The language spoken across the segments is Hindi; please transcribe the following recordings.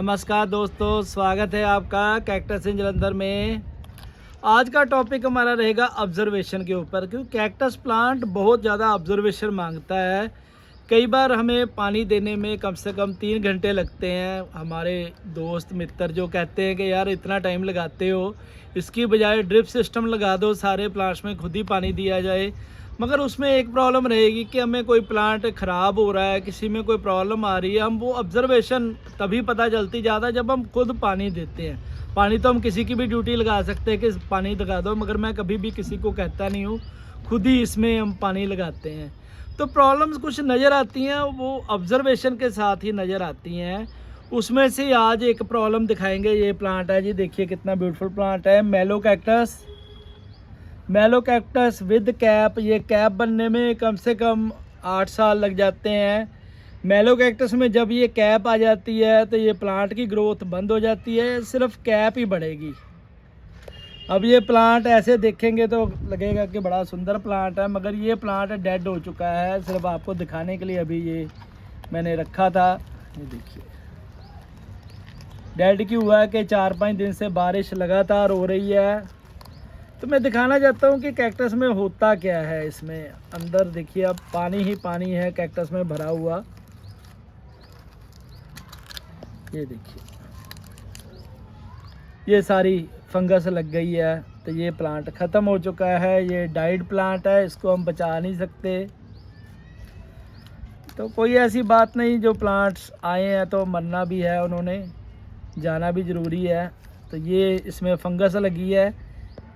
नमस्कार दोस्तों, स्वागत है आपका कैक्टस इन जलंधर में। आज का टॉपिक हमारा रहेगा ऑब्जर्वेशन के ऊपर, क्योंकि कैक्टस प्लांट बहुत ज़्यादा ऑब्जर्वेशन मांगता है। कई बार हमें पानी देने में कम से कम 3 घंटे लगते हैं। हमारे दोस्त मित्र जो कहते हैं कि यार इतना टाइम लगाते हो, इसकी बजाय ड्रिप सिस्टम लगा दो, सारे प्लांट्स में खुद ही पानी दिया जाए। मगर उसमें एक प्रॉब्लम रहेगी कि हमें कोई प्लांट ख़राब हो रहा है, किसी में कोई प्रॉब्लम आ रही है, हम वो ऑब्जर्वेशन तभी पता चलती ज़्यादा जब हम खुद पानी देते हैं। पानी तो हम किसी की भी ड्यूटी लगा सकते हैं कि पानी लगा दो, मगर मैं कभी भी किसी को कहता नहीं हूँ, खुद ही इसमें हम पानी लगाते हैं। तो प्रॉब्लम्स कुछ नज़र आती हैं, वो ऑब्जर्वेशन के साथ ही नज़र आती हैं। उसमें से आज एक प्रॉब्लम दिखाएंगे। ये प्लांट है जी, देखिए कितना ब्यूटीफुल प्लांट है, मैलो कैक्टस विद कैप। ये कैप बनने में कम से कम 8 साल लग जाते हैं। मैलो कैक्टस में जब ये कैप आ जाती है तो ये प्लांट की ग्रोथ बंद हो जाती है, सिर्फ कैप ही बढ़ेगी। अब ये प्लांट ऐसे देखेंगे तो लगेगा कि बड़ा सुंदर प्लांट है, मगर ये प्लांट डेड हो चुका है। सिर्फ आपको दिखाने के लिए अभी ये मैंने रखा था। ये देखिए डेड क्यों हुआ है कि 4-5 दिन से बारिश लगातार हो रही है। तो मैं दिखाना चाहता हूँ कि कैक्टस में होता क्या है। इसमें अंदर देखिए, अब पानी ही पानी है कैक्टस में भरा हुआ। ये देखिए ये सारी फंगस लग गई है, तो ये प्लांट ख़त्म हो चुका है। ये डाइड प्लांट है, इसको हम बचा नहीं सकते। तो कोई ऐसी बात नहीं, जो प्लांट्स आए हैं तो मरना भी है, उन्होंने जाना भी ज़रूरी है। तो ये इसमें फंगस लगी है,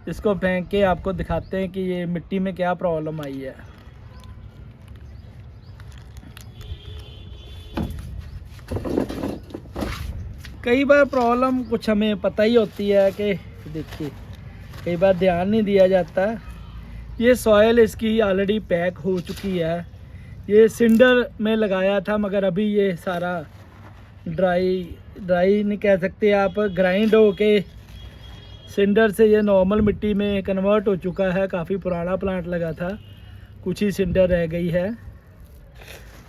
इसको फेंक के आपको दिखाते हैं कि ये मिट्टी में क्या प्रॉब्लम आई है। कई बार प्रॉब्लम कुछ हमें पता ही होती है कि देखिए कई बार ध्यान नहीं दिया जाता। ये सॉयल इसकी ऑलरेडी पैक हो चुकी है। ये सिंडर में लगाया था, मगर अभी ये सारा ड्राई नहीं कह सकते आप, ग्राइंड हो के सिंडर से ये नॉर्मल मिट्टी में कन्वर्ट हो चुका है। काफ़ी पुराना प्लांट लगा था, कुछ ही सिंडर रह गई है।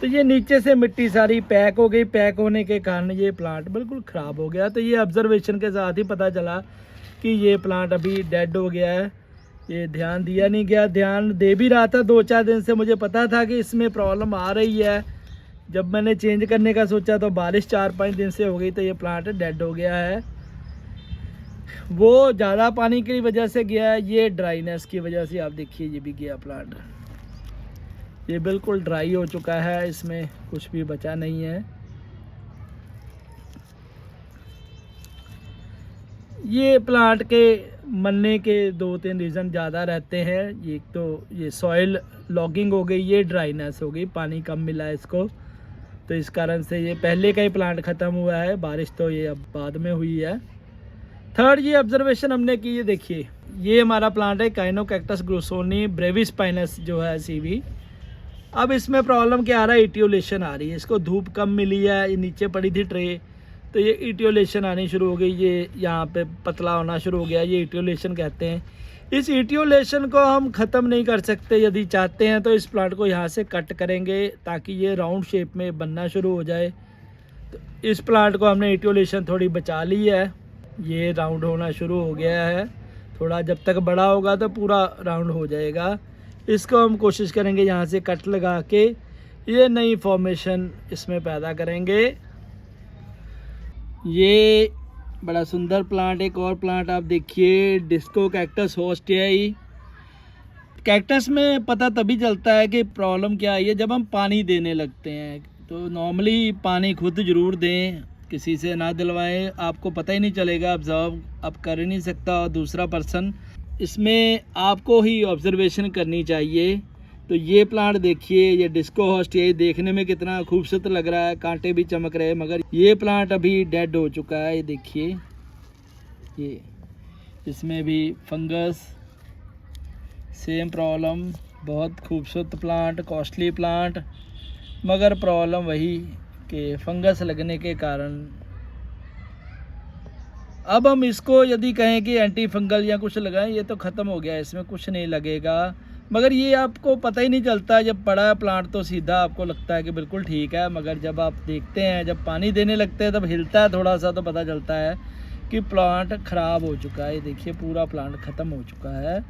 तो ये नीचे से मिट्टी सारी पैक हो गई। पैक होने के कारण ये प्लांट बिल्कुल ख़राब हो गया। तो ये ऑब्जर्वेशन के साथ ही पता चला कि ये प्लांट अभी डेड हो गया है। ये ध्यान दिया नहीं गया, ध्यान दे भी रहा था 2-4 दिन से। मुझे पता था कि इसमें प्रॉब्लम आ रही है। जब मैंने चेंज करने का सोचा तो बारिश 4-5 दिन से हो गई, तो ये प्लांट डेड हो गया है। वो ज़्यादा पानी की वजह से गया है, ये ड्राईनेस की वजह से। आप देखिए ये भी गया प्लांट, ये बिल्कुल ड्राई हो चुका है, इसमें कुछ भी बचा नहीं है। ये प्लांट के मरने के 2-3 रीज़न ज़्यादा रहते हैं। एक तो ये सॉइल लॉगिंग हो गई, ये ड्राईनेस हो गई, पानी कम मिला है इसको, तो इस कारण से ये पहले का ही प्लांट ख़त्म हुआ है। बारिश तो ये अब बाद में हुई है। थर्ड ये ऑब्जर्वेशन हमने की, ये देखिए ये हमारा प्लांट है काइनोकैक्टस ग्रोसोनी ब्रेविस्पाइनस जो है सीवी। अब इसमें प्रॉब्लम क्या आ रहा है, इटियोलेशन आ रही है। इसको धूप कम मिली है, ये नीचे पड़ी थी ट्रे, तो ये इटियोलेशन आनी शुरू हो गई। ये यहाँ पे पतला होना शुरू हो गया, ये इटियोलेशन कहते हैं। इस इटियोलेशन को हम ख़त्म नहीं कर सकते। यदि चाहते हैं तो इस प्लांट को यहाँ से कट करेंगे ताकि ये राउंड शेप में बनना शुरू हो जाए। तो इस प्लांट को हमने इटियोलेशन थोड़ी बचा ली है, ये राउंड होना शुरू हो गया है। थोड़ा जब तक बड़ा होगा तो पूरा राउंड हो जाएगा। इसको हम कोशिश करेंगे यहाँ से कट लगा के ये नई फॉर्मेशन इसमें पैदा करेंगे। ये बड़ा सुंदर प्लांट, एक और प्लांट आप देखिए, डिस्को कैक्टस होस्टियाई। कैक्टस में पता तभी चलता है कि प्रॉब्लम क्या है जब हम पानी देने लगते हैं। तो नॉर्मली पानी खुद ज़रूर दें, किसी से ना दिलवाएं, आपको पता ही नहीं चलेगा, ऑब्जर्व आप कर ही नहीं सकता और दूसरा पर्सन। इसमें आपको ही ऑब्जर्वेशन करनी चाहिए। तो ये प्लांट देखिए, ये डिस्को होस्टियाई देखने में कितना खूबसूरत लग रहा है, कांटे भी चमक रहे हैं, मगर ये प्लांट अभी डेड हो चुका है। ये देखिए ये इसमें भी फंगस, सेम प्रॉब्लम। बहुत खूबसूरत प्लांट, कॉस्टली प्लांट, मगर प्रॉब्लम वही कि फंगस लगने के कारण। अब हम इसको यदि कहें कि एंटी फंगल या कुछ लगाएं, ये तो ख़त्म हो गया, इसमें कुछ नहीं लगेगा। मगर ये आपको पता ही नहीं चलता, जब पड़ा है प्लांट तो सीधा आपको लगता है कि बिल्कुल ठीक है, मगर जब आप देखते हैं, जब पानी देने लगते हैं, तब हिलता है थोड़ा सा तो पता चलता है कि प्लांट ख़राब हो चुका है। ये देखिए पूरा प्लांट ख़त्म हो चुका है,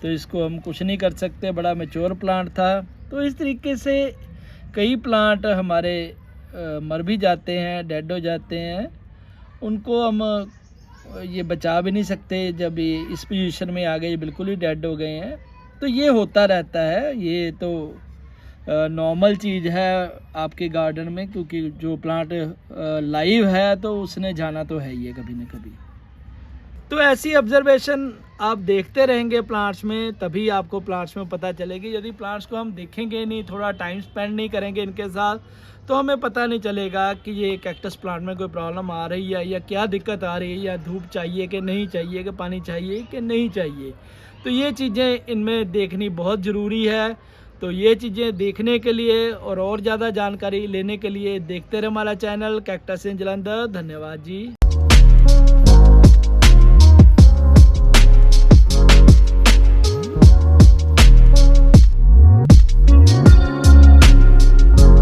तो इसको हम कुछ नहीं कर सकते। बड़ा मैच्योर प्लांट था। तो इस तरीके से कई प्लांट हमारे मर भी जाते हैं, डेड हो जाते हैं, उनको हम ये बचा भी नहीं सकते। जब ये इस पोजीशन में आ गए, बिल्कुल ही डेड हो गए हैं, तो ये होता रहता है। ये तो नॉर्मल चीज़ है आपके गार्डन में, क्योंकि जो प्लांट लाइव है तो उसने जाना तो है ही है कभी ना कभी। तो ऐसी ऑब्जर्वेशन आप देखते रहेंगे प्लांट्स में, तभी आपको प्लांट्स में पता चलेगी। यदि प्लांट्स को हम देखेंगे नहीं, थोड़ा टाइम स्पेंड नहीं करेंगे इनके साथ, तो हमें पता नहीं चलेगा कि ये कैक्टस प्लांट में कोई प्रॉब्लम आ रही है या क्या दिक्कत आ रही है, या धूप चाहिए कि नहीं चाहिए, कि पानी चाहिए कि नहीं चाहिए। तो ये चीज़ें इनमें देखनी बहुत ज़रूरी है। तो ये चीज़ें देखने के लिए और ज़्यादा जानकारी लेने के लिए देखते रहे हमारा चैनल कैक्टस इन जालंधर। धन्यवाद जी।